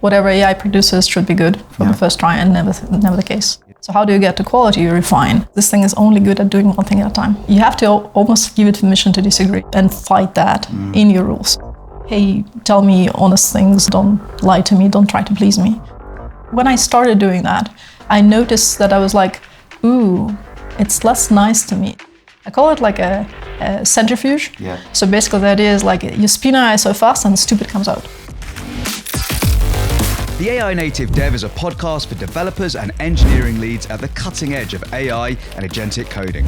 whatever AI produces should be good from the first try, and never the case. So how do you get to quality? You refine. This thing is only good at doing one thing at a time. You have to almost give it permission to disagree and fight that in your rules. Hey, tell me honest things, don't lie to me, don't try to please me. When I started doing that, I noticed that I was like, ooh, it's less nice to me. I call it like a centrifuge. Yeah. So basically the idea is like you spin AI so fast and stupid comes out. The AI Native Dev is a podcast for developers and engineering leads at the cutting edge of AI and agentic coding.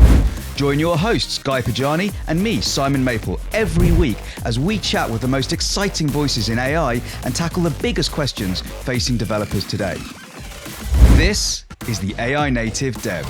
Join your hosts, Guy Pajani and me, Simon Maple, every week as we chat with the most exciting voices in AI and tackle the biggest questions facing developers today. This is the AI Native Dev.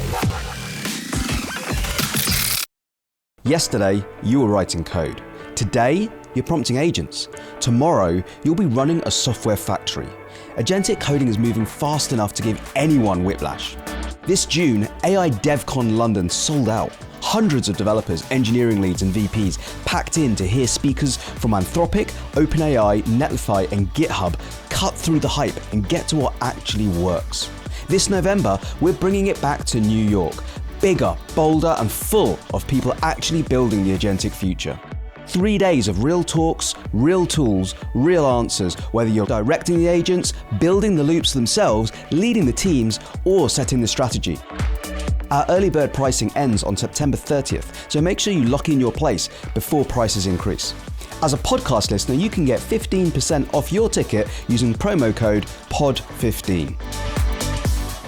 Yesterday, you were writing code. Today, you're prompting agents. Tomorrow, you'll be running a software factory. Agentic coding is moving fast enough to give anyone whiplash. This June, AI DevCon London sold out. Hundreds of developers, engineering leads and VPs packed in to hear speakers from Anthropic, OpenAI, Netlify and GitHub cut through the hype and get to what actually works. This November, we're bringing it back to New York. Bigger, bolder and full of people actually building the agentic future. 3 days of real talks, real tools, real answers, whether you're directing the agents, building the loops themselves, leading the teams, or setting the strategy. Our early bird pricing ends on September 30th, so make sure you lock in your place before prices increase. As a podcast listener, you can get 15% off your ticket using promo code POD15.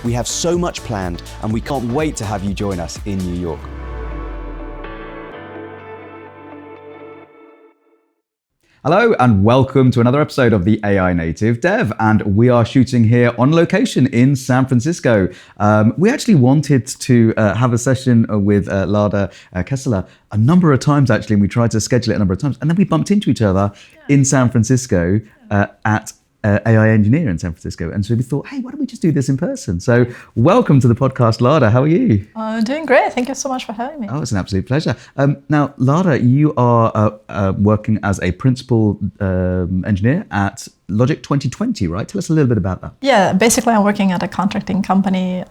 We have so much planned, and we can't wait to have you join us in New York. Hello and welcome to another episode of the AI Native Dev, and we are shooting here on location in San Francisco. We actually wanted to have a session with Lada Kesseler a number of times actually, and we tried to schedule it a number of times, and then we bumped into each other in San Francisco at AI Engineer in San Francisco, and so we thought, hey, why don't we just do this in person? So welcome to the podcast, Lada. How are you? Doing great. Thank you so much for having me. Oh, it's an absolute pleasure. Now, Lada, you are working as a principal engineer at Logic 2020, right? Tell us a little bit about that. Yeah, basically I'm working at a contracting company.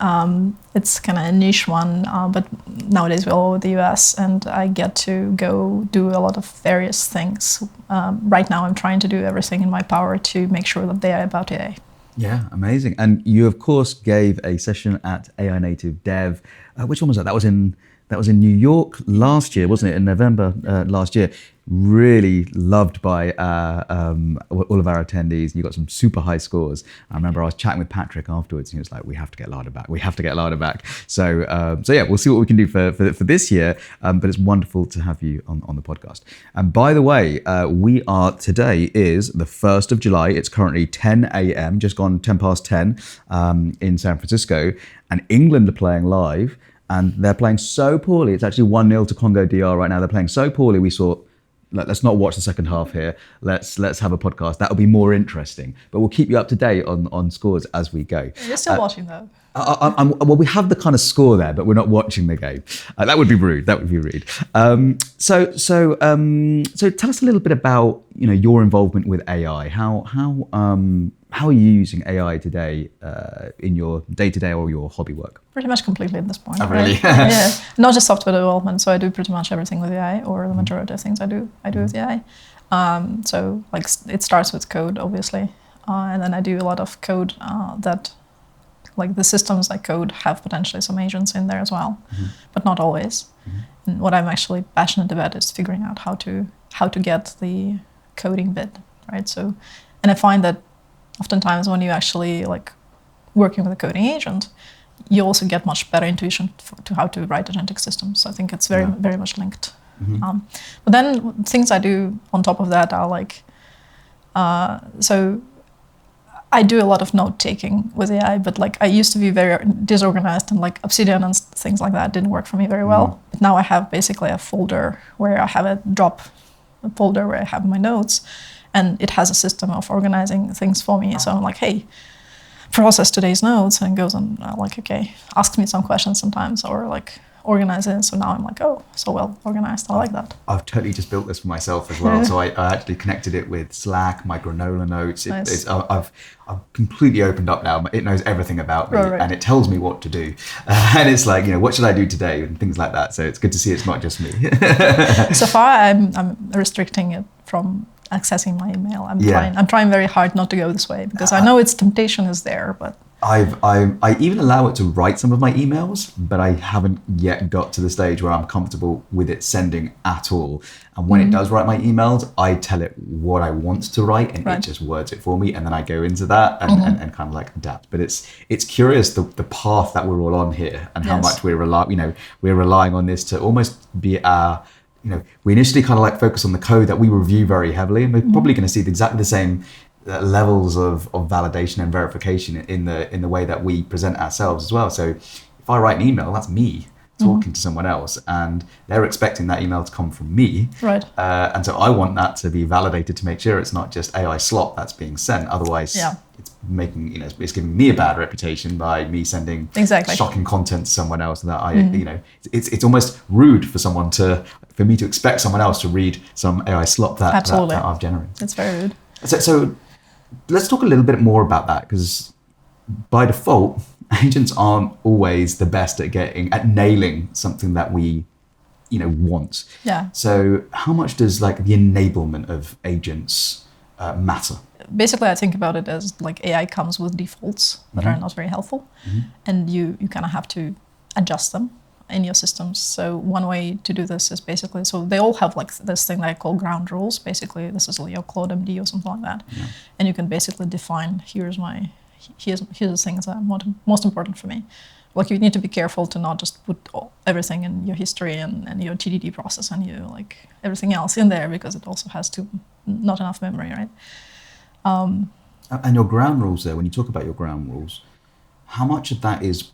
It's kind of a niche one, but nowadays we're all over the US, and I get to go do a lot of various things. Right now I'm trying to do everything in my power to make sure that they are about AI. Yeah, amazing. And you, of course, gave a session at AI Native Dev. Which one was that? That was in New York last year, wasn't it? In November last year. Really loved by all of our attendees, and you got some super high scores. I remember I was chatting with Patrick afterwards, and he was like, "We have to get Lada back. We have to get Lada back." So yeah, we'll see what we can do for this year. But it's wonderful to have you on the podcast. And by the way, today is the 1st of July. It's currently 10 a.m., just gone 10 past 10 in San Francisco, and England are playing live. And they're playing so poorly. It's actually 1-0 to Congo DR right now. They're playing so poorly. We thought, let's not watch the second half here. Let's have a podcast. That'll be more interesting. But we'll keep you up to date on scores as we go. You're still watching though. Well, we have the kind of score there, but we're not watching the game. That would be rude. So tell us a little bit about your involvement with AI. How are you using AI today in your day-to-day or your hobby work? Pretty much completely at this point. Oh, really? Right? Yeah, not just software development. So I do pretty much everything with AI, or the majority of things I do with AI. So like it starts with code, obviously, and then I do a lot of code that, like the systems I code have potentially some agents in there as well, but not always. And what I'm actually passionate about is figuring out how to get the coding bit right. So, and I find that oftentimes when you actually like working with a coding agent, you also get much better intuition to how to write agentic systems. So I think it's very much linked. But then things I do on top of that are like, so I do a lot of note taking with AI, but like I used to be very disorganized, and like Obsidian and things like that didn't work for me very well. But now I have basically a folder where I have a folder where I have my notes, and it has a system of organizing things for me. So I'm like, hey, process today's notes, and it goes on like, okay, asks me some questions sometimes, or like organize it. So now I'm like, oh, so well organized. I like that. I've totally just built this for myself as well. So I actually connected it with Slack, my granola notes. Nice. I've completely opened up now. It knows everything about me, Right. and it tells me what to do. And it's like, what should I do today and things like that. So it's good to see it's not just me. So far, I'm restricting it from accessing my email. I'm trying very hard not to go this way because I know its temptation is there, but. I even allow it to write some of my emails, but I haven't yet got to the stage where I'm comfortable with it sending at all. And when it does write my emails, I tell it what I want to write, and it just words it for me, and then I go into that and kind of like adapt. But it's curious the path that we're all on here, and how much we're relying on this to almost be our. We initially kind of like focus on the code that we review very heavily, and we're probably going to see exactly the same levels of validation and verification in the way that we present ourselves as well. So if I write an email, that's me talking to someone else, and they're expecting that email to come from me. Right. And so I want that to be validated to make sure it's not just AI slop that's being sent. Otherwise, it's making it's giving me a bad reputation by me sending shocking content to someone else that it's almost rude for me to expect someone else to read some AI slop that I've generated. It's very rude. So let's talk a little bit more about that, because by default, agents aren't always the best at nailing something that we, want. Yeah. So how much does like the enablement of agents matter? Basically, I think about it as like AI comes with defaults that are not very helpful, and you kind of have to adjust them in your systems. So one way to do this is basically, so they all have like this thing that I call ground rules. Basically, this is your Claude MD or something like that. Yeah. And you can basically define, here's the things that are most important for me. Like you need to be careful to not just put everything in your history and your TDD process and everything else in there, because it also has not enough memory, right? And your ground rules there, when you talk about your ground rules, how much of that is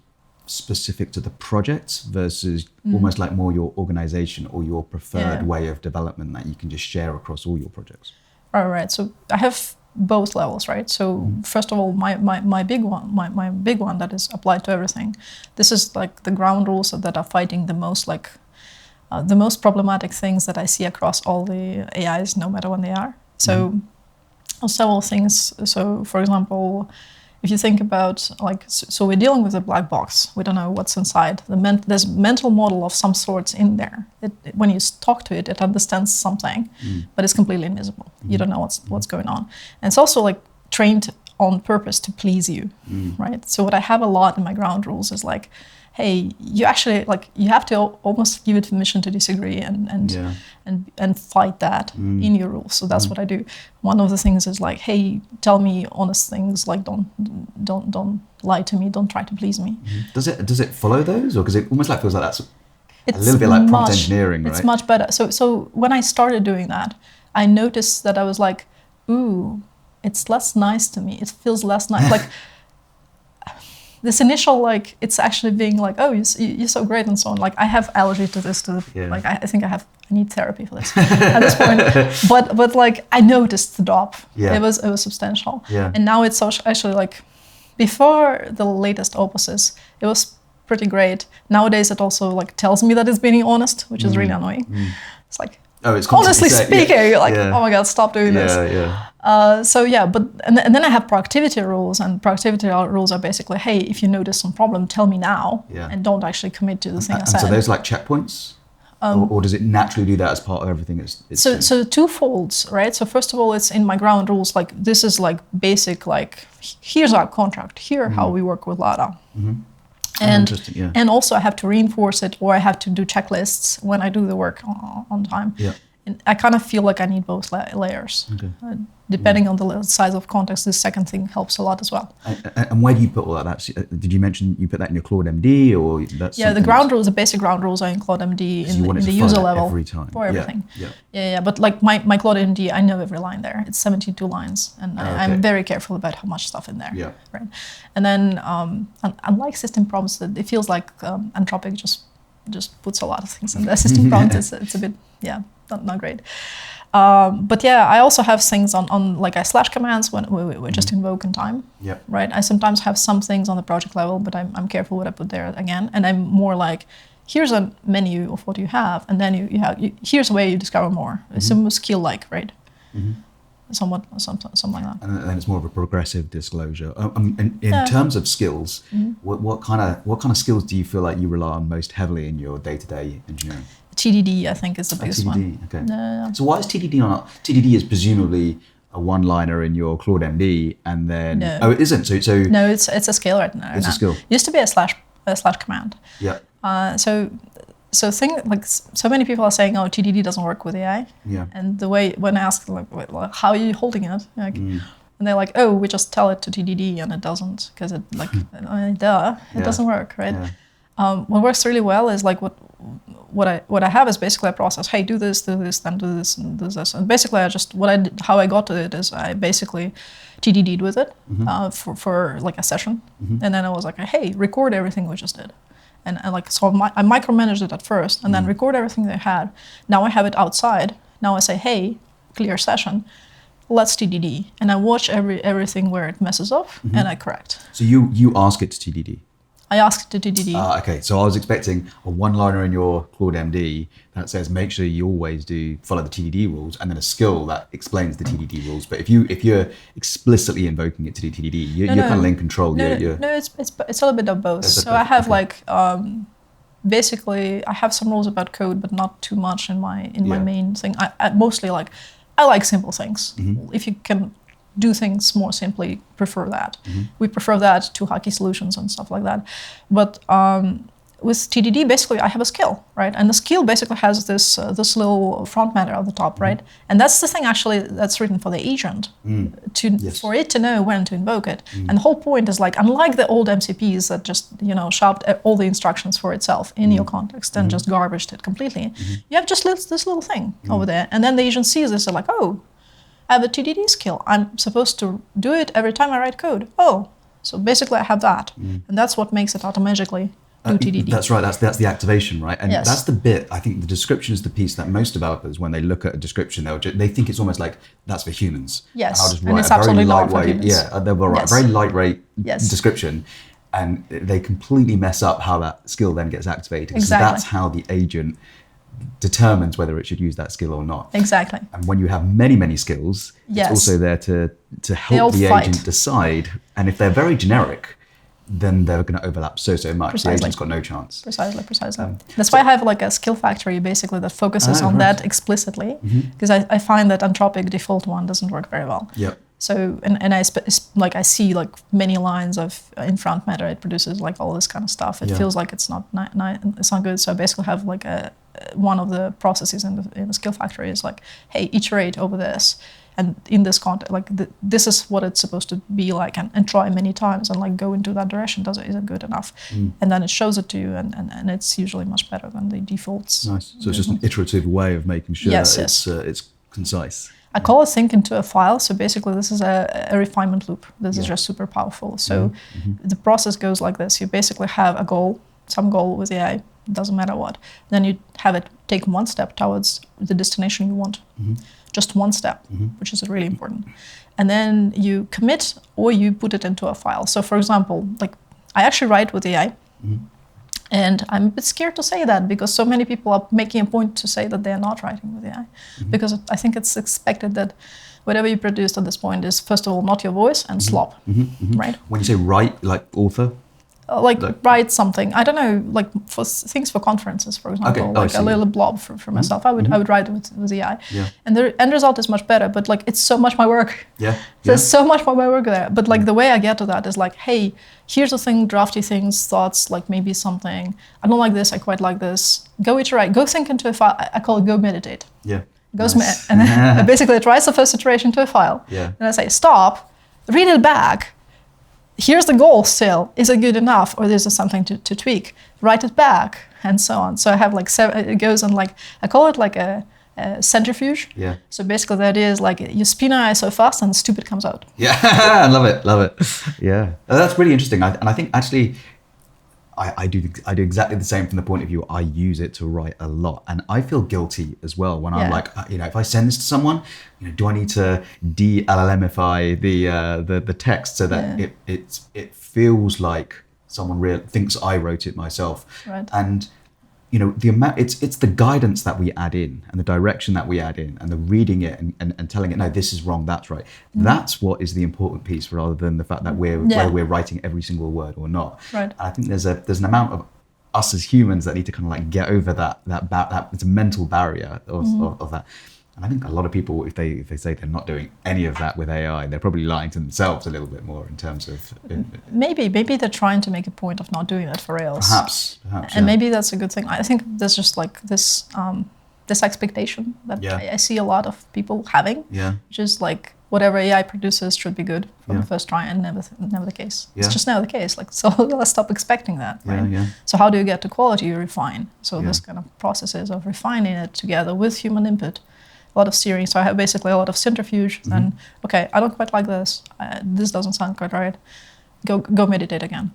specific to the project versus almost like more your organization or your preferred way of development that you can just share across all your projects? All right. So I have both levels, right? So first of all, my big one that is applied to everything. This is like the ground rules that are fighting the most, like the most problematic things that I see across all the AIs, no matter when they are. So several things. So for example, if you think about so we're dealing with a black box. We don't know what's inside. There's a mental model of some sorts in there. When you talk to it, it understands something, but it's completely invisible. You don't know what's going on. And it's also like trained on purpose to please you, right? So what I have a lot in my ground rules is like, hey, you actually you have to almost give it permission to disagree and fight that in your rules. So that's what I do. One of the things is like, hey, tell me honest things. Like don't lie to me. Don't try to please me. Does it follow those, or because it almost feels like that's a little bit like prompt engineering, right? It's much better. So when I started doing that, I noticed that I was like, ooh, it's less nice to me. It feels less nice. Like. This initial, it's actually being like, oh, you're so great and so on. Like, I have allergy to this, I think I need therapy for this at this point. But I noticed the drop. Yeah. It was substantial. Yeah. And now it's actually before the latest opuses, it was pretty great. Nowadays, it also tells me that it's being honest, which is really annoying. It's like, it's honestly speaking, oh my God, stop doing this. And then I have productivity rules, and productivity rules are basically, hey, if you notice some problem, tell me now, and don't actually commit to the thing I said. So those checkpoints, or does it naturally do that as part of everything? So two folds, right? So first of all, it's in my ground rules. This is basic. Here's our contract. Here how we work with Lada. And also I have to reinforce it, or I have to do checklists when I do the work on time. Yeah. And I kind of feel like I need both layers. Okay. Depending on the size of context, this second thing helps a lot as well. And where do you put all that? Did you mention you put that in your Claude MD, or that's the ground rules, the basic ground rules are in Claude MD in the user level every time for everything. Yeah. But my Claude MD, I know every line there. It's 72 lines, and I'm very careful about how much stuff in there. Yeah. Right. And then unlike system prompts, it feels like Anthropic just puts a lot of things in the system prompts. It's a bit not great. But I also have things on I slash commands when we just invoke in time. Yeah. Right. I sometimes have some things on the project level, but I'm careful what I put there again. And I'm more here's a menu of what you have, and then here's where you discover more. It's almost skill-like, right? Somewhat, something like that. And then it's more of a progressive disclosure. In terms of skills, what kind of skills do you feel like you rely on most heavily in your day-to-day engineering? TDD, I think, is the biggest TDD, one. Okay. So why is TDD not? TDD is presumably a one-liner in your Claude MD, and then it isn't. So no, it's a skill right now. It's a skill. It used to be a slash command. Yeah. So many people are saying, "Oh, TDD doesn't work with AI." Yeah. And the way when I ask like how are you holding it, and they're like, "Oh, we just tell it to TDD and it doesn't because it it doesn't work, right?" Yeah. What works really well is like what I have is basically a process. Hey, do this, then do this, and do this. And basically, how I got to it is I basically TDD'd with it for like a session, and then I was like, hey, record everything we just did. And so I micromanaged it at first, and then record everything they had. Now I have it outside. Now I say, hey, clear session, let's TDD, and I watch everything where it messes up, and I correct. So you ask it to TDD. I asked to TDD. Okay, so I was expecting a one-liner in your Claude MD that says make sure you always follow the TDD rules, and then a skill that explains the TDD rules. But if you're explicitly invoking it to do TDD, you're kind of in control. No, it's a little bit of both. So I have basically I have some rules about code, but not too much in my main thing. I mostly I like simple things. If you can do things more simply, prefer that. We prefer that to hacky solutions and stuff like that. But with TDD, basically, I have a skill, right? And the skill basically has this little front matter at the top, right? And that's the thing actually that's written for the agent for it to know when to invoke it. And the whole point is like, unlike the old MCPs that just shoved all the instructions for itself in your context and just garbaged it completely, you have just this little thing over there, and then the agent sees this, they're like, oh, I have a TDD skill. I'm supposed to do it every time I write code. Oh, so basically I have that. And that's what makes it automatically do TDD. That's right, that's the activation, right? And that's the bit, I think the description is the piece that most developers, when they look at a description, they think it's almost like, that's for humans. Yes, and I'll just and write it's a very absolutely not for lightweight, humans. they'll write a very lightweight description, and they completely mess up how that skill then gets activated. Exactly. So that's how the agent determines whether it should use that skill or not. Exactly. And when you have many skills, it's also there to help the agent decide. And if they're very generic, then they're going to overlap so much. Precisely. The agent's got no chance. Precisely. That's why I have like a skill factory basically that focuses on that explicitly, because I find that Anthropic default one doesn't work very well. Yep. So I see like many lines in front matter. It produces like all this kind of stuff. It feels like it's not it's not good. So I basically have like one of the processes in the skill factory is like, hey, iterate over this, and in this context, like this is what it's supposed to be like, and try many times and like go into that direction. Is it good enough? And then it shows it to you, and it's usually much better than the defaults. Nice. So it's just an iterative way of making sure it's concise. I call it sync into a file. So basically this is a refinement loop. This is just super powerful. So the process goes like this. You basically have a goal, some goal with AI, doesn't matter what. Then you have it take one step towards the destination you want. Just one step, which is really important. And then you commit or you put it into a file. So for example, like I actually write with AI. And I'm a bit scared to say that because so many people are making a point to say that they are not writing with AI. Because I think it's expected that whatever you produced at this point is, first of all, not your voice and slop, right? When you say write, like author? Write something. I don't know, like for things for conferences, for example, a little blob for myself. I would write with AI. Yeah. And the end result is much better, but like it's so much my work. There's so much more my work there. But like the way I get to that is like, hey, here's the thing, drafty things, thoughts, like maybe something. I don't like this, I quite like this. Go iterate, go think into a file. I call it go meditate. Yeah. Goes and then basically it writes the first iteration to a file. Yeah. And I say, stop, read it back. Here's the goal still. Is it good enough, or is there something to tweak? Write it back, and so on. So I have like it goes on like, I call it like a centrifuge. Yeah. So basically the idea is like you spin AI so fast and stupid comes out. Yeah, I love it. Yeah, that's really interesting. And I think actually I do exactly the same from the point of view I use it to write a lot, and I feel guilty as well when I'm like, if I send this to someone, do I need to de-LLMify the text so that it feels like someone thinks I wrote it myself, right. And the amount, it's the guidance that we add in and the direction that we add in and the reading it and telling it, no, this is wrong, that's right. That's what is the important piece, rather than the fact that whether we're writing every single word or not. Right. And I think there's an amount of us as humans that need to kind of like get over that it's a mental barrier of that. And I think a lot of people, if they say they're not doing any of that with AI, they're probably lying to themselves a little bit more in terms of... Maybe they're trying to make a point of not doing that for reals. Perhaps. And maybe that's a good thing. I think there's just like this expectation that I see a lot of people having, which is like whatever AI produces should be good from the first try, and never the case. It's just never the case. Like, so let's stop expecting that, right? So how do you get to quality? You refine. So this kind of processes of refining it together with human input. A lot of steering. So I have basically a lot of centrifuge. Then, okay, I don't quite like this. This doesn't sound quite right. Go meditate again,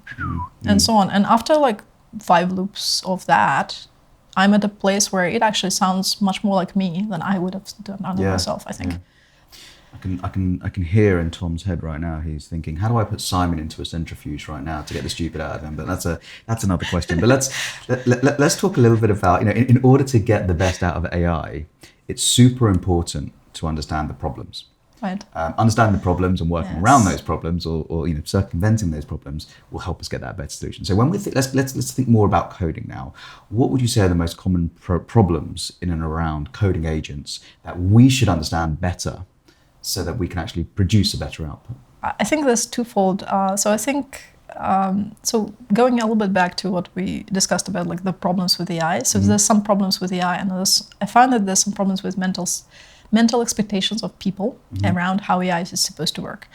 and so on. And after like 5 loops of that, I'm at a place where it actually sounds much more like me than I would have done it myself, I think. I can hear in Tom's head right now. He's thinking, how do I put Simon into a centrifuge right now to get the stupid out of him? But that's another question. But let's talk a little bit about, in order to get the best out of AI, it's super important to understand the problems. Right. Understanding the problems and working around those problems, or circumventing those problems, will help us get that better solution. So when we think, let's think more about coding now. What would you say are the most common problems in and around coding agents that we should understand better, so that we can actually produce a better output? I think there's twofold. So I think, so going a little bit back to what we discussed about like the problems with AI. So there's some problems with AI, and I find that there's some problems with mental expectations of people around how AI is supposed to work.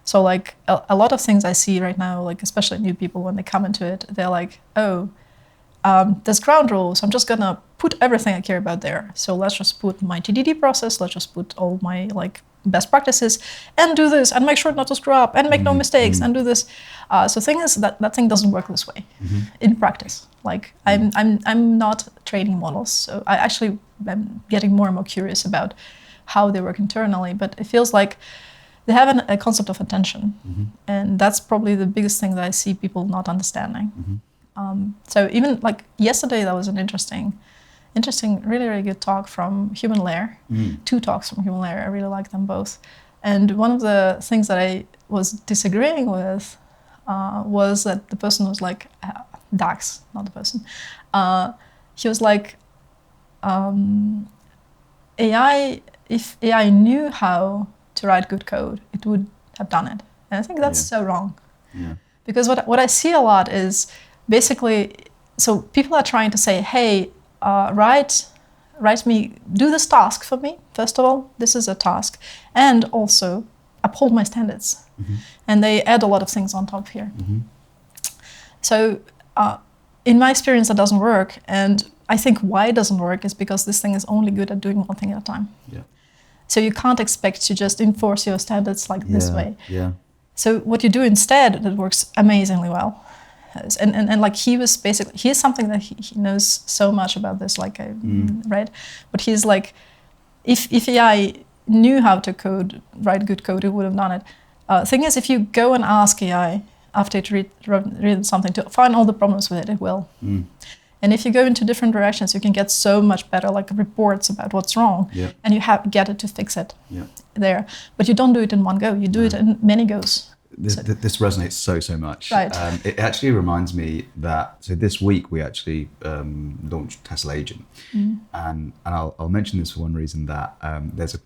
So like a lot of things I see right now, like especially new people, when they come into it, they're like, there's ground rules. I'm just gonna put everything I care about there. So let's just put my TDD process. Let's just put all my like best practices and do this and make sure not to screw up and make no mistakes and do this. So thing is that thing doesn't work this way in practice. Like I'm not training models, so I actually am getting more and more curious about how they work internally. But it feels like they have a concept of attention, and that's probably the biggest thing that I see people not understanding. So even like yesterday, that was an interesting, really, really good talk from Human Layer. 2 talks from Human Layer. I really like them both. And one of the things that I was disagreeing with was that the person was like, Dax, not the person. He was like, if AI knew how to write good code, it would have done it. And I think that's so wrong. Because what I see a lot is basically, so people are trying to say, hey, write me, do this task for me. First of all, this is a task. And also uphold my standards. And they add a lot of things on top here. So in my experience, that doesn't work. And I think why it doesn't work is because this thing is only good at doing one thing at a time. So you can't expect to just enforce your standards like this way. So what you do instead, that works amazingly well. And like he's something that he knows so much about this, like right? But he's like, if AI knew how to write good code, it would have done it. Thing is, if you go and ask AI after it read something to find all the problems with it, it will. And if you go into different directions, you can get so much better, like reports about what's wrong, and you get it to fix it there. But you don't do it in one go. You do it in many goes. This resonates so much. Right. It actually reminds me that, so this week we actually launched Tesla Agent. And I'll mention this for one reason, that there's a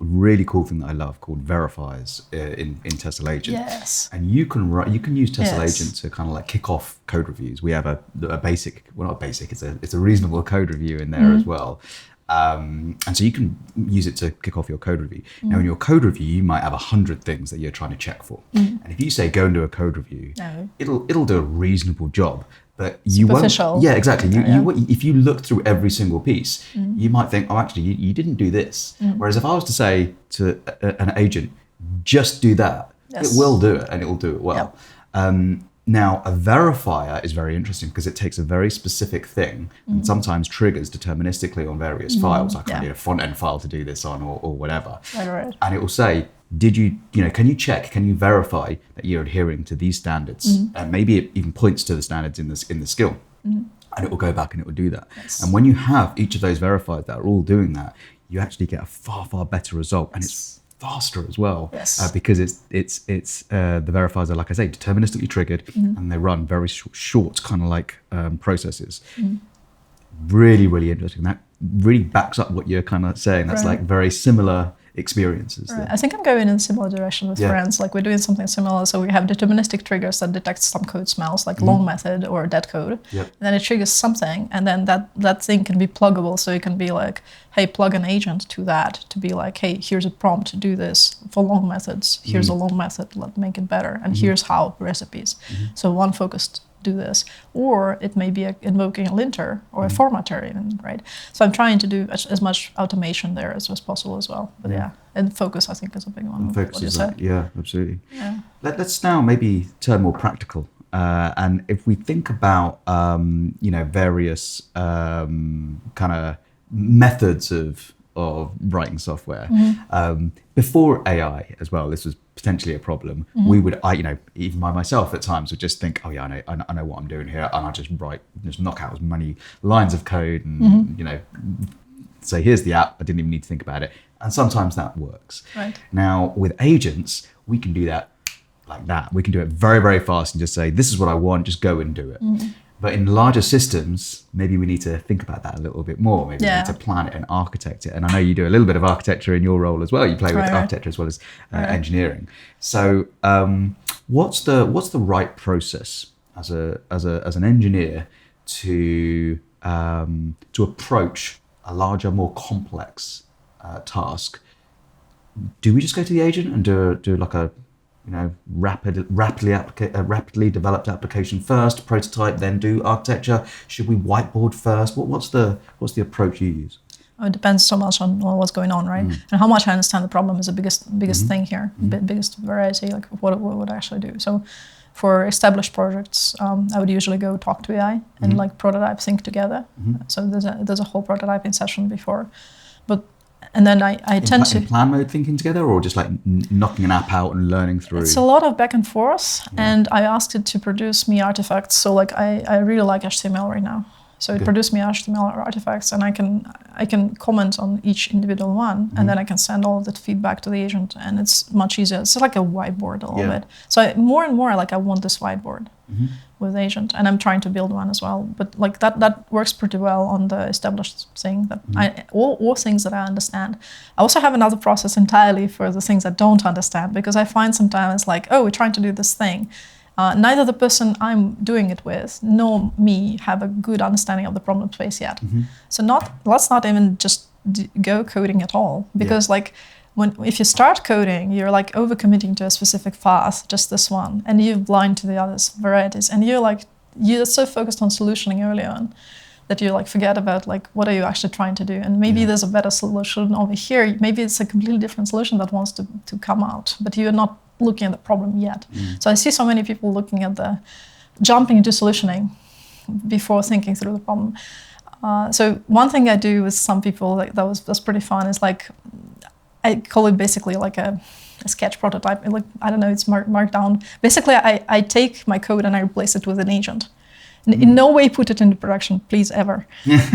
really cool thing that I love called verifiers in Tesla Agent. Yes. And you can use Tesla Agent to kind of like kick off code reviews. We have a basic, well not basic, it's a reasonable code review in there as well. And so you can use it to kick off your code review. Now in your code review, you might have 100 things that you're trying to check for. And if you say go and do a code review, it'll do a reasonable job. But you won't. Yeah, exactly. If you look through every single piece, you might think, oh, actually, you didn't do this. Whereas if I was to say to an agent, just do that, it will do it, and it will do it well. Now, a verifier is very interesting because it takes a very specific thing and sometimes triggers deterministically on various files. Like I need a front-end file to do this on, or whatever. Right. And it will say, can you verify that you're adhering to these standards? And maybe it even points to the standards in the skill. and it will go back and it will do that. Yes. And when you have each of those verifiers that are all doing that, you actually get a far, far better result, and it's faster as well. Yes. Because it's the verifiers are, like I say, deterministically triggered, and they run very short kind of like processes. Really, really interesting. That really backs up what you're kind of saying. That's like very similar experiences. Right. I think I'm going in a similar direction with friends. Like we're doing something similar. So we have deterministic triggers that detect some code smells, like long method or dead code. Yep. And then it triggers something, and then that thing can be pluggable. So it can be like, hey, plug an agent to that to be like, hey, here's a prompt to do this for long methods. Here's a long method, let's make it better. And here's how recipes. So one focused do this, or it may be invoking a linter or a formatter even, right? So I'm trying to do as much automation there as possible as well. But and focus I think is a big one. Focus is that, absolutely. Yeah. Let's now maybe turn more practical. And if we think about various kind of methods of writing software, before AI as well, this was potentially a problem. We would, even by myself at times would just think, oh yeah, I know what I'm doing here, and I'll just knock out as many lines of code and say, here's the app. I didn't even need to think about it. And sometimes that works. Right. Now with agents, we can do that like that. We can do it very, very fast and just say, this is what I want, just go and do it. But in larger systems, maybe we need to think about that a little bit more. Maybe we need to plan it and architect it. And I know you do a little bit of architecture in your role as well. You play with architecture as well as engineering. So what's the right process as an engineer to approach a larger, more complex task? Do we just go to the agent and do like a rapidly developed application first, prototype, then do architecture? Should we whiteboard first? What's the approach you use? It depends so much on what's going on, right? And how much I understand the problem is the biggest thing here, biggest variety, like what would I actually do. So for established projects, I would usually go talk to AI and like prototype think together. So there's a whole prototyping session before, and then I tend to... In plan mode thinking together, or just like knocking an app out and learning through? It's a lot of back and forth, and I asked it to produce me artifacts. So like I really like HTML right now. So it produced me HTML artifacts, and I can comment on each individual one, and then I can send all of that feedback to the agent, and it's much easier. It's like a whiteboard a little bit. So more and more I want this whiteboard with agent, and I'm trying to build one as well. But like that works pretty well on the established thing that all things that I understand. I also have another process entirely for the things I don't understand, because I find sometimes like, oh, we're trying to do this thing. Neither the person I'm doing it with nor me have a good understanding of the problem space yet. So let's not even just go coding at all, because like if you start coding, you're like overcommitting to a specific path, just this one, and you're blind to the others varieties, and you're so focused on solutioning early on that you like forget about like what are you actually trying to do, and maybe there's a better solution over here. Maybe it's a completely different solution that wants to come out, but you're not looking at the problem yet. So I see so many people looking at jumping into solutioning before thinking through the problem. So one thing I do with some people that's pretty fun is like, I call it basically like a sketch prototype. Like, I don't know, it's marked down. Basically, I take my code and I replace it with an agent. In no way put it into production, please, ever.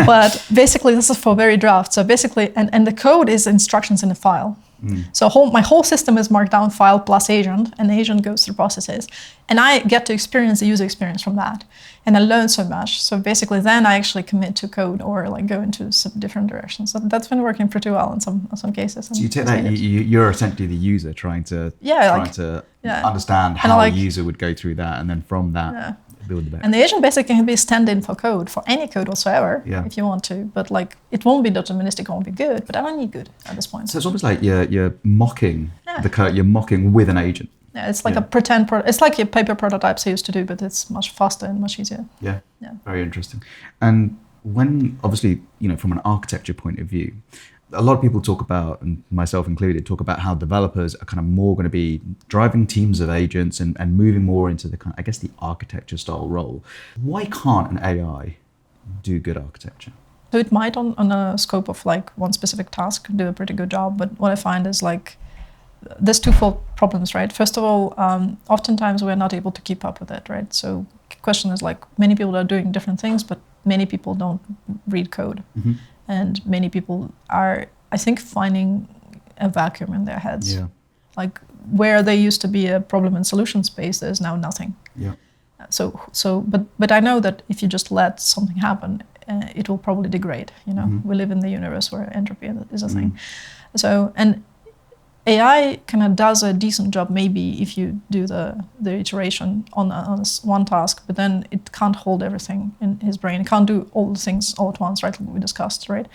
But basically, this is for very draft. So basically, and the code is instructions in a file. So my whole system is marked down file plus agent, and the agent goes through processes. And I get to experience the user experience from that. And I learn so much. So basically then I actually commit to code or like go into some different directions. So that's been working pretty well in some cases. So you take that, you're essentially the user trying to understand how a user would go through that, and then from that build the back. And the agent basically can be a stand-in for code, for any code whatsoever, if you want to. But like, it won't be deterministic, it won't be good, but I don't need good at this point. So it's almost like you're mocking the code, you're mocking with an agent. Yeah, it's like a pretend it's like your paper prototypes I used to do, but it's much faster and much easier. Yeah. Very interesting. And when, obviously, from an architecture point of view, a lot of people talk about, and myself included, talk about how developers are kind of more going to be driving teams of agents and moving more into the kind of, I guess, the architecture style role. Why can't an AI do good architecture? So it might on a scope of like one specific task do a pretty good job, but what I find is like, there's twofold problems, right? First of all, oftentimes we're not able to keep up with it, right? So the question is like, many people are doing different things, but many people don't read code. And many people are, I think, finding a vacuum in their heads. Yeah. Like where there used to be a problem and solution space, there's now nothing. Yeah. But I know that if you just let something happen, it will probably degrade. You know, we live in the universe where entropy is a thing. So, and AI kind of does a decent job maybe if you do the iteration on one task, but then it can't hold everything in his brain. It can't do all the things all at once, right? Like we discussed, right?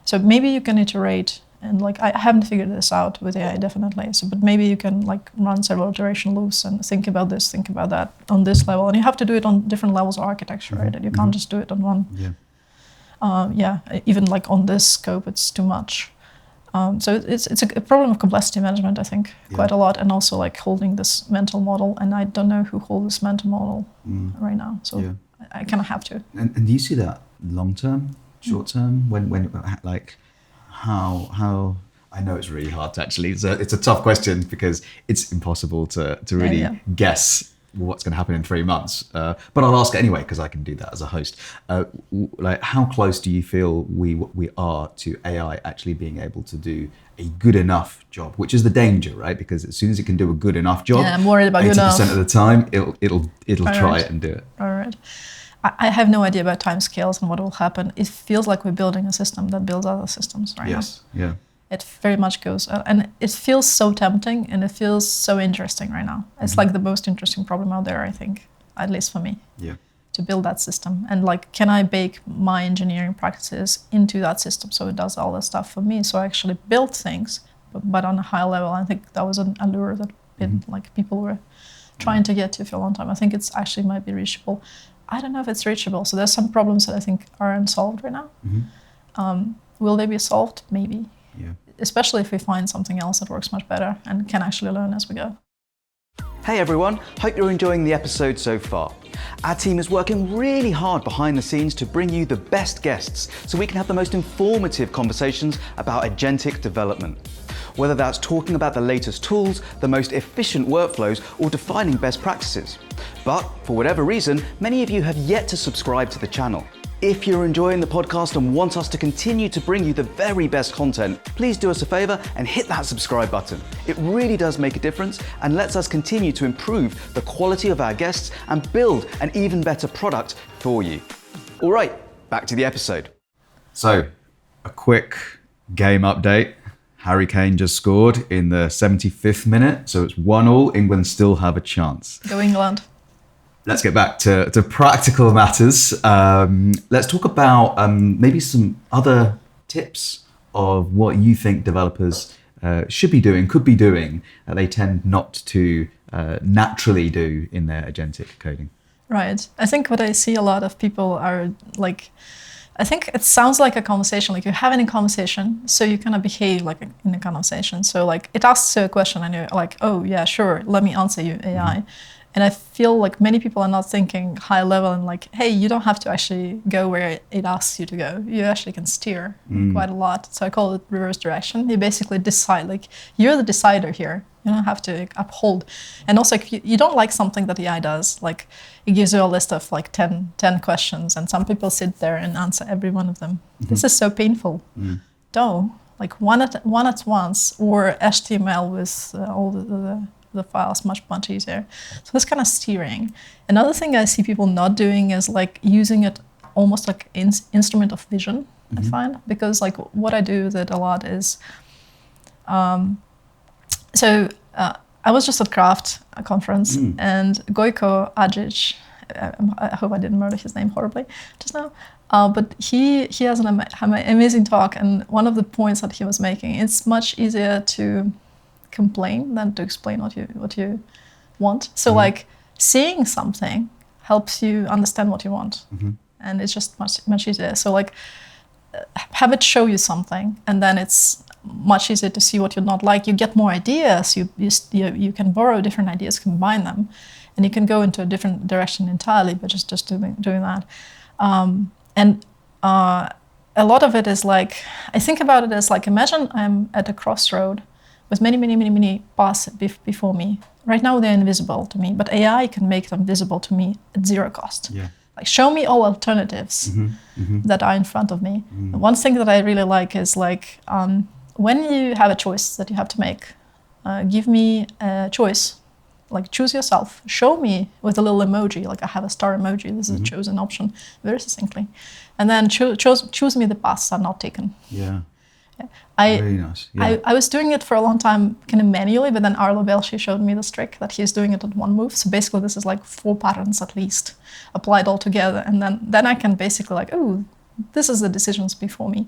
So maybe you can iterate, and like I haven't figured this out with AI definitely. So, but maybe you can like run several iteration loops and think about this, think about that on this level, and you have to do it on different levels of architecture, right? You can't just do it on one. Yeah. Even like on this scope, it's too much. So it's a problem of complexity management, I think, quite a lot, and also like holding this mental model. And I don't know who holds this mental model right now, so I kind of have to. And do you see that long term, short term? When like how? I know it's really hard to actually. It's a tough question because it's impossible to really guess what's going to happen in 3 months. But I'll ask it anyway because I can do that as a host. Like, how close do you feel we are to AI actually being able to do a good enough job? Which is the danger, right? Because as soon as it can do a good enough job, I'm worried about 80% of the time it'll try it and do it. All right. I have no idea about timescales and what will happen. It feels like we're building a system that builds other systems right now. Yes. Yeah. It very much goes, and it feels so tempting, and it feels so interesting right now. It's like the most interesting problem out there, I think, at least for me. Yeah. To build that system, and like, can I bake my engineering practices into that system so it does all that stuff for me? So I actually build things, but on a high level. I think that was an allure that like people were trying to get to for a long time. I think it's actually might be reachable. I don't know if it's reachable. So there's some problems that I think are unsolved right now. Will they be solved? Maybe. Yeah. Especially if we find something else that works much better and can actually learn as we go. Hey everyone, hope you're enjoying the episode so far. Our team is working really hard behind the scenes to bring you the best guests so we can have the most informative conversations about agentic development. Whether that's talking about the latest tools, the most efficient workflows, or defining best practices. But for whatever reason, many of you have yet to subscribe to the channel. If you're enjoying the podcast and want us to continue to bring you the very best content, please do us a favor and hit that subscribe button. It really does make a difference and lets us continue to improve the quality of our guests and build an even better product for you. All right, back to the episode. So, a quick game update. Harry Kane just scored in the 75th minute, so it's 1-1. England still have a chance. Go England. Let's get back to practical matters. Let's talk about maybe some other tips of what you think developers should be doing, could be doing, that they tend not to naturally do in their agentic coding. Right. I think what I see a lot of people are like, I think it sounds like a conversation, like you're having a conversation, so you kind of behave like in a conversation. So like it asks you a question and you're like, oh yeah, sure, let me answer you, AI. And I feel like many people are not thinking high level and like, hey, you don't have to actually go where it asks you to go. You actually can steer quite a lot. So I call it reverse direction. You basically decide, like you're the decider here. You don't have to uphold. And also if you don't like something that the AI does, like it gives you a list of like 10 questions and some people sit there and answer every one of them. This is so painful. Don't, like one at once, or HTML with all the files much easier. So that's kind of steering. Another thing I see people not doing is like using it almost like instrument of vision, I find, because like what I do with it a lot is, I was just at Craft, a conference, and Gojko Adzic, I hope I didn't murder his name horribly just now, but he has an amazing talk, and one of the points that he was making, it's much easier to complain than to explain what you want. So like seeing something helps you understand what you want, and it's just much easier. So like have it show you something, and then it's much easier to see what you're not like. You get more ideas. You can borrow different ideas, combine them, and you can go into a different direction entirely. But just doing that, and a lot of it is like, I think about it as like, imagine I'm at a crossroad with many paths before me. Right now they're invisible to me, but AI can make them visible to me at zero cost. Yeah. like show me all alternatives that are in front of me. One thing that I really like is like when you have a choice that you have to make, give me a choice. Like choose yourself. Show me with a little emoji, like I have a star emoji. This is a chosen option, very succinctly. And then choose me the paths that are not taken. Yeah. Very nice. Yeah. I was doing it for a long time kind of manually, but then Arlo Belshi showed me this trick that he's doing it at one move. So basically this is like 4 patterns at least applied all together. And then I can basically like, oh, this is the decisions before me.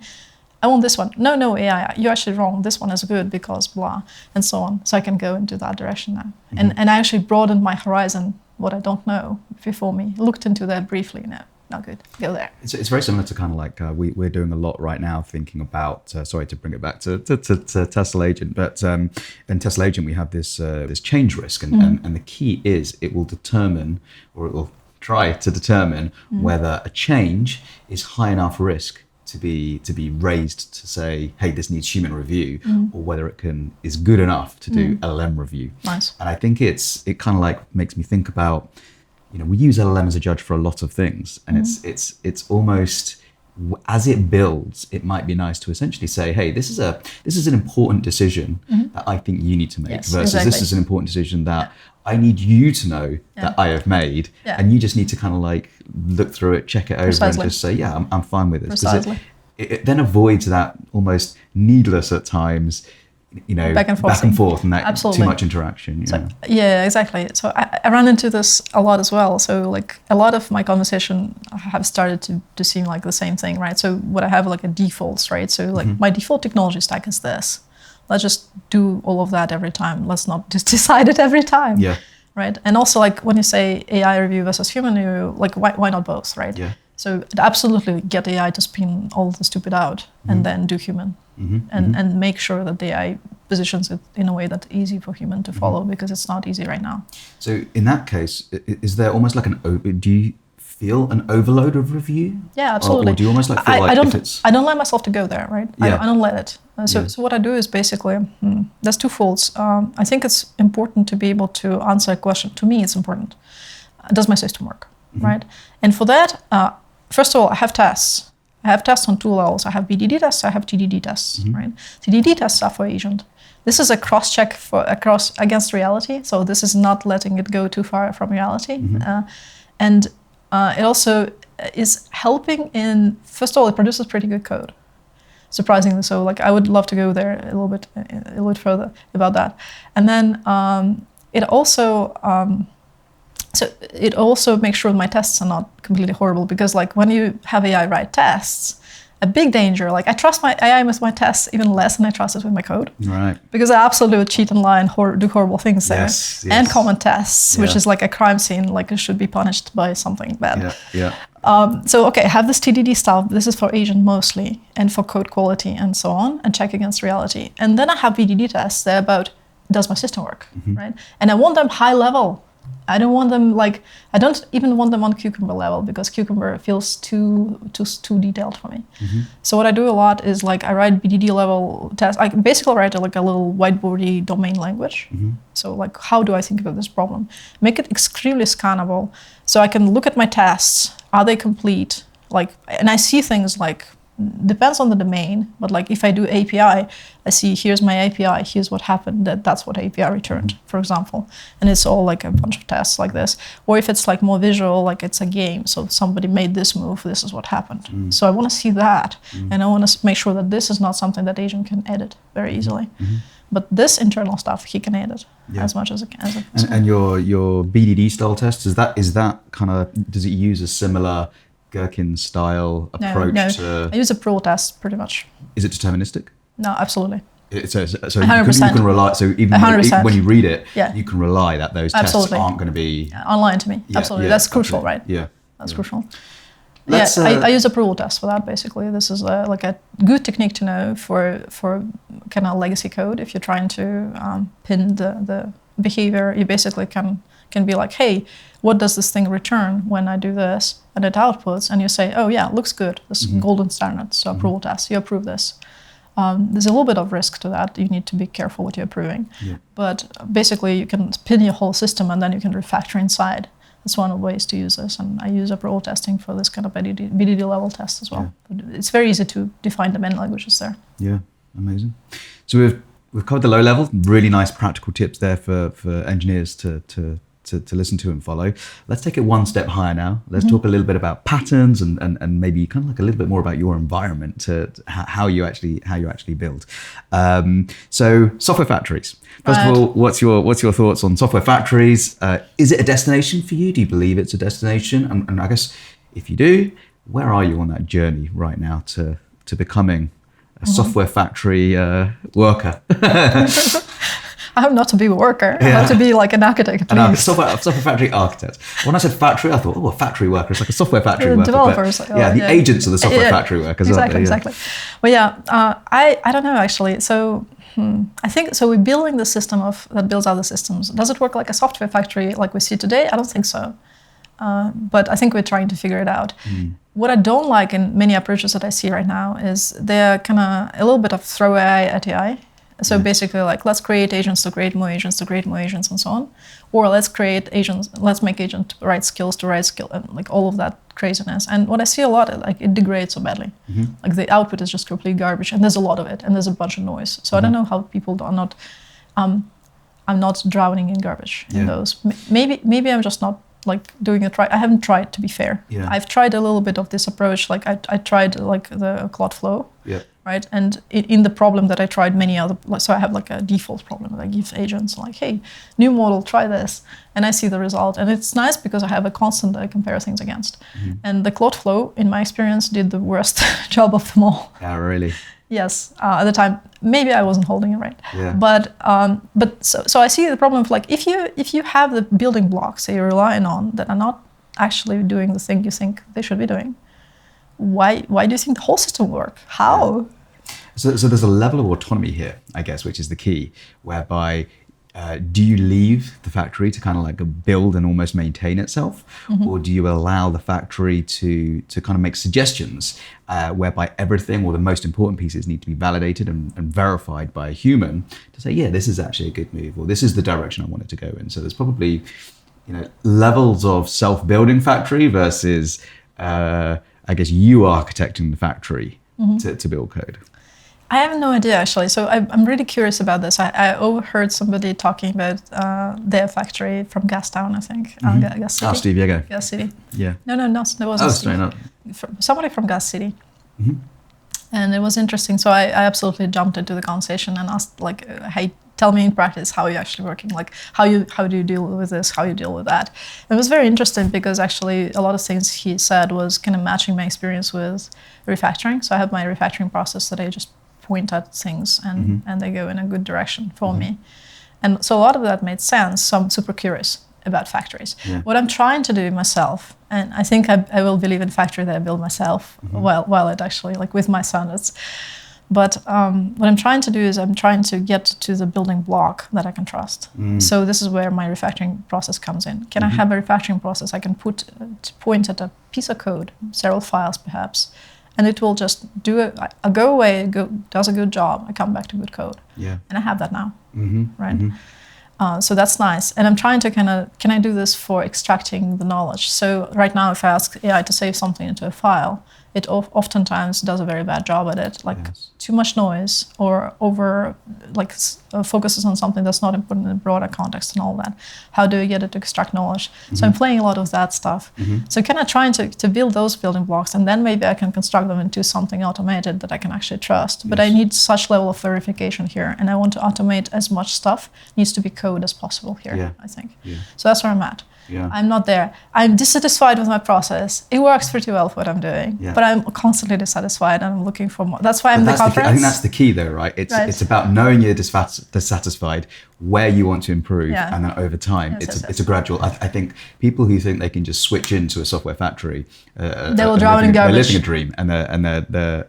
I want this one. No, AI, you're actually wrong. This one is good because blah, and so on. So I can go into that direction now. And I actually broadened my horizon, what I don't know before me. Looked into that briefly. No, not good. Go there. It's very similar to kind of like we're doing a lot right now thinking about, sorry to bring it back to Tesla Agent, but in Tesla Agent we have this change risk. And the key is it will determine, or it will try to determine whether a change is high enough risk to be raised to say, hey, this needs human review, or whether it is good enough to do LLM review. Nice. And I think it kind of like makes me think about, we use LLM as a judge for a lot of things, and it's almost, as it builds, it might be nice to essentially say, hey, this is an important decision that I think you need to make, versus this is an important decision that I need you to know that I have made, and you just need to kind of like look through it, check it over, and just say, yeah, I'm fine with this. Because it then avoids that almost needless at times, back and forth, and that too much interaction. Yeah, exactly. So I run into this a lot as well. So like a lot of my conversation have started to seem like the same thing, right? So what I have like a defaults, right? So like my default technology stack is this. Let's just do all of that every time. Let's not just decide it every time. Yeah. Right. And also like when you say AI review versus human review, like why not both, right? Yeah. So absolutely get AI to spin all the stupid out and then do human. And make sure that the AI positions it in a way that's easy for human to follow, because it's not easy right now. So in that case, is there almost like do you feel an overload of review? Yeah, absolutely. Or do you almost like feel I don't let myself to go there, right? Yeah. I don't let it. So what I do is basically, there's 2 folds. I think it's important to be able to answer a question. To me, it's important. Does my system work, right? And for that, first of all, I have tests. I have tests on 2 levels. I have BDD tests, I have TDD tests, right? TDD tests are for agent. This is a cross-check against reality. So this is not letting it go too far from reality. And it also is helping in, first of all, it produces pretty good code. Surprisingly so. Like I would love to go there a little bit further about that. And then it also makes sure my tests are not completely horrible, because like when you have AI write tests, a big danger, like I trust my AI with my tests even less than I trust it with my code. Right. Because I absolutely cheat and lie and do horrible things there. Yes. And comment tests, which is like a crime scene, like it should be punished by something bad. Yeah. So okay, I have this TDD stuff. This is for agent mostly, and for code quality and so on, and check against reality. And then I have BDD tests. They're about, does my system work, right? And I want them high level. I don't want them I don't even want them on Cucumber level, because Cucumber feels too detailed for me. So what I do a lot is like I write BDD level tests. I basically write like a little whiteboardy domain language. So like, how do I think about this problem? Make it extremely scannable, so I can look at my tests. Are they complete? And I see things like, depends on the domain, but like if I do API, I see here's my API, here's what happened, that's what API returned, for example. And it's all like a bunch of tests like this. Or if it's like more visual, like it's a game, so somebody made this move, this is what happened. So I want to see that, and I want to make sure that this is not something that agent can edit very easily. But this internal stuff, he can edit as much as it can. And your BDD style tests, is that kind of, does it use a similar Gherkin style approach? No. I use a pro test pretty much. Is it deterministic? No, absolutely. So you can rely. So even when you read it, you can rely that those tests aren't going to be online to me. Absolutely, that's crucial, right? Yeah, that's crucial. I use a approval test for that. Basically, this is like a good technique to know for kind of legacy code. If you're trying to pin the behavior, you basically can be like, hey, what does this thing return when I do this? And it outputs, and you say, oh yeah, looks good. This is golden standard, so approval test. You approve this. There's a little bit of risk to that. You need to be careful what you're approving. But basically, you can pin your whole system, and then you can refactor inside. That's one of the ways to use this, and I use Pro testing for this kind of BDD level test as well. Yeah. It's very easy to define the main languages there. Yeah, amazing. So we've covered the low level, really nice practical tips there for engineers to listen to and follow. Let's take it one step higher now. Let's talk a little bit about patterns and maybe kind of like a little bit more about your environment, to how you actually build. So software factories. First of all, what's your thoughts on software factories? Is it a destination for you? Do you believe it's a destination? And I guess if you do, where are you on that journey right now to becoming a software factory worker? I hope not to be a worker. I have to be like an architect. Software factory architect. When I said factory, I thought, a factory worker. It's like a software factory worker. Developers. The agents of the software factory workers. Exactly. Well, I don't know actually. So I think so. We're building the system that builds other systems. Does it work like a software factory like we see today? I don't think so. But I think we're trying to figure it out. What I don't like in many approaches that I see right now is they're kind of a little bit of throw AI at AI. So basically, like, let's create agents to create more agents to create more agents and so on. Or let's create agents, let's make agent write skills to write skill, and like all of that craziness. And what I see a lot, like, it degrades so badly. Like the output is just complete garbage, and there's a lot of it, and there's a bunch of noise. So I don't know how people are not, I'm not drowning in garbage in those. Maybe I'm just not like doing it right. I haven't tried, to be fair. I've tried a little bit of this approach. Like I tried like the Cloud Flow. Right, and in the problem that I tried many other, so I have like a default problem that I give agents like, hey, new model, try this, and I see the result, and it's nice because I have a constant I compare things against. And the Cloud Flow, in my experience, did the worst job of them all. Yeah, really. Yes, at the time, maybe I wasn't holding it right. But so I see the problem of like if you have the building blocks that you're relying on that are not actually doing the thing you think they should be doing. Why do you think the whole system will work? How? So there's a level of autonomy here, I guess, which is the key, whereby do you leave the factory to kind of like build and almost maintain itself, or do you allow the factory to kind of make suggestions whereby everything or the most important pieces need to be validated and verified by a human to say, yeah, this is actually a good move, or this is the direction I want it to go in. So there's probably levels of self-building factory versus I guess you architecting the factory to build code. I have no idea, actually. So I'm really curious about this. I overheard somebody talking about their factory from Gastown, I think. Gas City. Steve Yeager. Gas City. Yeah. No, that wasn't Steve. Somebody from Gas City. And it was interesting. So I absolutely jumped into the conversation and asked, like, hey, tell me in practice how you're actually working, like how do you deal with this, how you deal with that. And it was very interesting because actually a lot of things he said was kind of matching my experience with refactoring. So I have my refactoring process that I just point at things and they go in a good direction for me. And so a lot of that made sense. So I'm super curious about factories. What I'm trying to do myself, and I think I will believe in factory that I build myself while it actually, like with my standards. But what I'm trying to do is I'm trying to get to the building block that I can trust. So this is where my refactoring process comes in. Can I have a refactoring process I can point at a piece of code, several files perhaps, and it will just do it. I'll go away, does a good job, I come back to good code. And I have that now, right? So that's nice. And I'm trying to can I do this for extracting the knowledge? So right now, if I ask AI to save something into a file, it oftentimes does a very bad job at it, like too much noise or over, focuses on something that's not important in the broader context and all that. How do I get it to extract knowledge? So I'm playing a lot of that stuff. So kind of trying to build those building blocks, and then maybe I can construct them into something automated that I can actually trust. But I need such level of verification here, and I want to automate as much stuff. Needs to be code as possible here, I think. So that's where I'm at. I'm not there. I'm dissatisfied with my process. It works pretty well for what I'm doing, but I'm constantly dissatisfied and I'm looking for more. That's why I'm the conference. I think that's the key though, right? It's about knowing you're dissatisfied, where you want to improve, and then over time, it's a gradual. I think people who think they can just switch into a software factory, they will drown in garbage. They're living a dream, and they're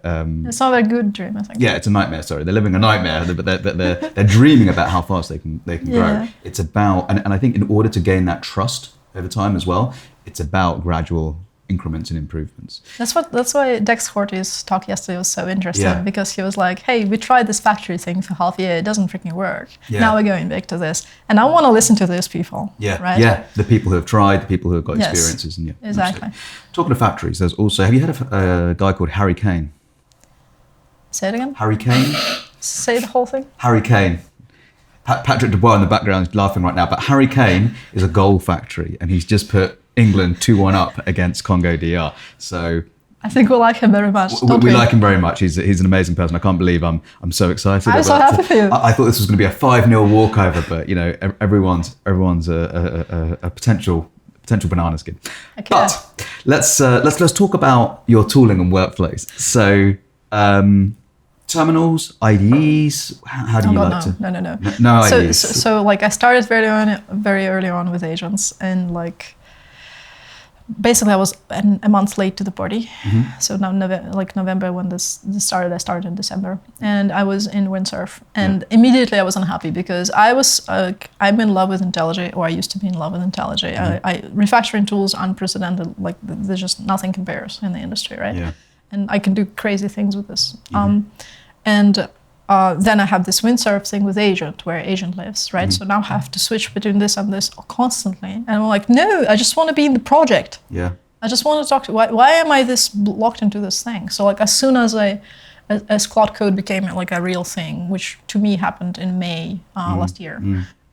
it's not a good dream, I think. Yeah, it's a nightmare. Sorry, they're living a nightmare, but they're dreaming about how fast they can grow. It's about, and I think in order to gain that trust over time as well, it's about gradual increments and improvements. That's why Dex Corty's talk yesterday was so interesting, Yeah. because he was like, hey, we tried this factory thing for half a year, it doesn't freaking work. Yeah. Now we're going back to this. And I want to listen to those people. Yeah, right? yeah, the people who have tried, the people who have got Yes, experiences. And yeah, exactly. absolutely. Talking of factories, there's also, have you heard of a guy called Harry Kane? Say it again. Harry Kane? Say the whole thing. Harry Kane. Patrick Dubois in the background is laughing right now, but Harry Kane is a goal factory, and he's just put England 2-1 up against Congo DR. So I think we like him very much. we like him very much. He's an amazing person. I can't believe I'm so excited. I'm so happy for you. I thought this was going to be a 5-0 walkover, but you know, everyone's a potential banana skin. Okay. But let's talk about your tooling and workflows. So terminals, IDEs. How do you like to? No IDEs. So like I started very early on with agents, and like basically I was a month late to the party. Mm-hmm. So now November when this started, I started in December, and I was in windsurf, and immediately I was unhappy because I'm in love with IntelliJ, or I used to be in love with IntelliJ. Mm-hmm. Refactoring tools unprecedented, like there's just nothing compares in the industry, right? Yeah. And I can do crazy things with this. Mm-hmm. Then I have this windsurf thing with agent, where agent lives, right? Mm-hmm. So now I have to switch between this and this constantly. And I'm like, no, I just want to be in the project. Yeah. I just want to talk to, why am I this locked into this thing? So like as soon as Cloud Code became like a real thing, which to me happened in May last year,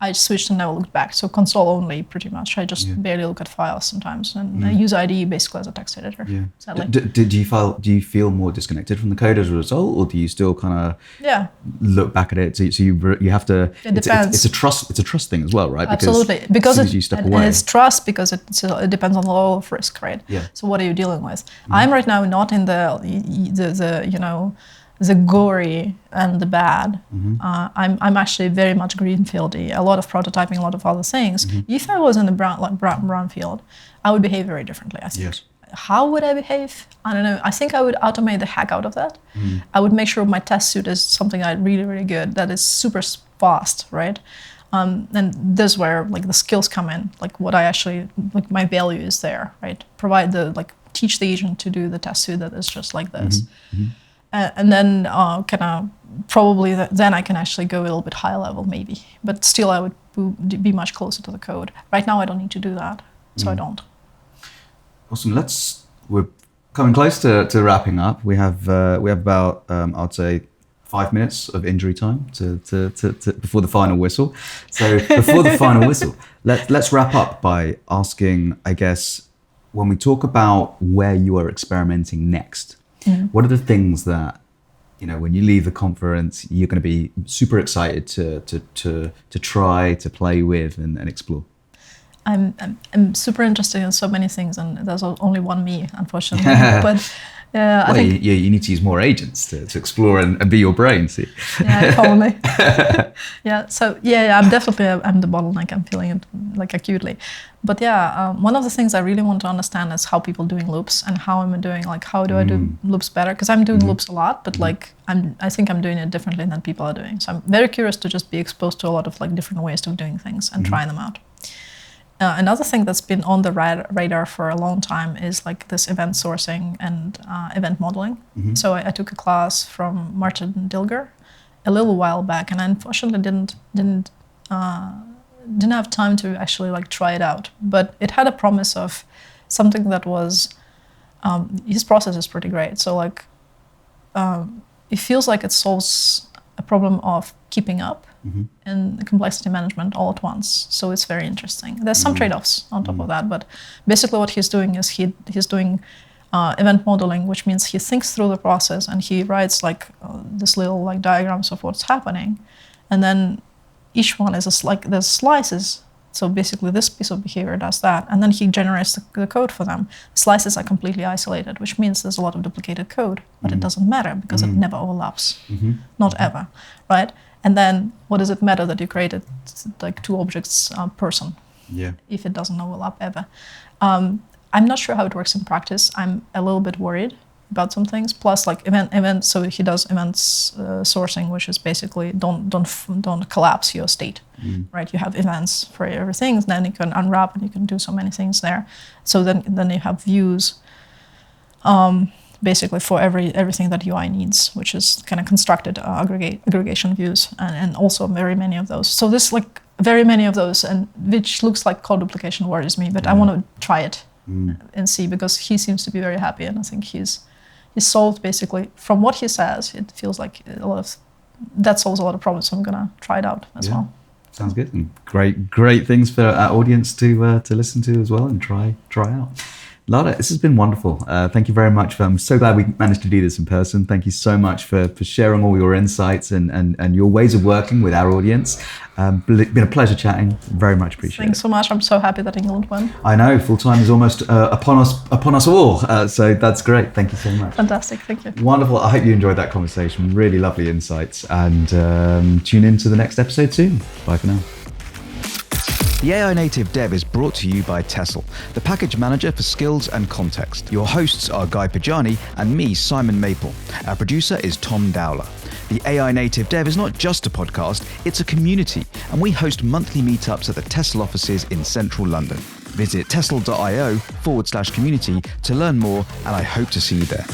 I switched and never looked back. So console only, pretty much. I just barely look at files sometimes, and I use IDE basically as a text editor. Yeah. Sadly. Do you feel more disconnected from the code as a result, or do you still kind of look back at it? So you have to. It depends. It's a trust thing as well, right? Absolutely, because as soon as you step and away, it's trust, because it depends on the level of risk, right? Yeah. So what are you dealing with? I'm right now not in the the gory and the bad. I'm actually very much greenfieldy. A lot of prototyping, a lot of other things. If I was in the brownfield, I would behave very differently, I think. Yes. How would I behave? I don't know. I think I would automate the heck out of that. I would make sure my test suite is something I really, really good, that is super fast, right? And this is where like the skills come in, like what I actually, like my value is there, right? Provide teach the agent to do the test suite that is just like this. And then probably then I can actually go a little bit higher level maybe, but still I would be much closer to the code. Right now I don't need to do that, so I don't. Awesome. We're coming close to wrapping up. We have about I'd say 5 minutes of injury time to before the final whistle. So before the final whistle, let's wrap up by asking, I guess, when we talk about where you are experimenting next. What are the things that, when you leave the conference, you're going to be super excited to try, to play with and explore? I'm super interested in so many things, and there's only one me, unfortunately. But I think you need to use more agents to explore and be your brain. See? Yeah, totally. I'm definitely I'm the bottleneck. I'm feeling it like acutely. But one of the things I really want to understand is how people doing loops, and how am I doing, like how do I do loops better? Because I'm doing loops a lot, but like I think I'm doing it differently than people are doing. So I'm very curious to just be exposed to a lot of like different ways of doing things and trying them out. Another thing that's been on the radar for a long time is like this event sourcing and event modeling. So I took a class from Martin Dilger a little while back, and I unfortunately didn't have time to actually like try it out. But it had a promise of something that was his process is pretty great. So like it feels like it solves a problem of keeping up and complexity management all at once. So it's very interesting. There's some trade-offs on top of that, but basically what he's doing is he's doing event modeling, which means he thinks through the process and he writes like this little like diagrams of what's happening, and then each one is there's slices. So basically this piece of behavior does that, and then he generates the code for them. Slices are completely isolated, which means there's a lot of duplicated code, but it doesn't matter because it never overlaps, not ever, right? And then what does it matter that you created like two objects person if it doesn't overlap ever? I'm not sure how it works in practice. I'm a little bit worried about some things. Plus, like events. So he does events sourcing, which is basically don't collapse your state, right? You have events for everything, and then you can unwrap and you can do so many things there. So then you have views, basically for everything that UI needs, which is kind of constructed aggregation views, and also very many of those. So this like very many of those, and which looks like code duplication worries me, but I want to try it and see, because he seems to be very happy, and I think he's solved basically, from what he says, it feels like that solves a lot of problems. So I'm gonna try it out as well. Sounds good, and great things for our audience to listen to as well and try out. Lada, this has been wonderful. Thank you very much. I'm so glad we managed to do this in person. Thank you so much for sharing all your insights and your ways of working with our audience. Been a pleasure chatting. Very much appreciated. Thanks so much. I'm so happy that England won. I know, full time is almost upon us all. So that's great. Thank you so much. Fantastic. Thank you. Wonderful. I hope you enjoyed that conversation. Really lovely insights. And tune in to the next episode soon. Bye for now. The AI Native Dev is brought to you by Tessel, the package manager for skills and context. Your hosts are Guy Pajani and me, Simon Maple. Our producer is Tom Dowler. The AI Native Dev is not just a podcast, it's a community, and we host monthly meetups at the Tessel offices in central London. Visit tessel.io/community to learn more, and I hope to see you there.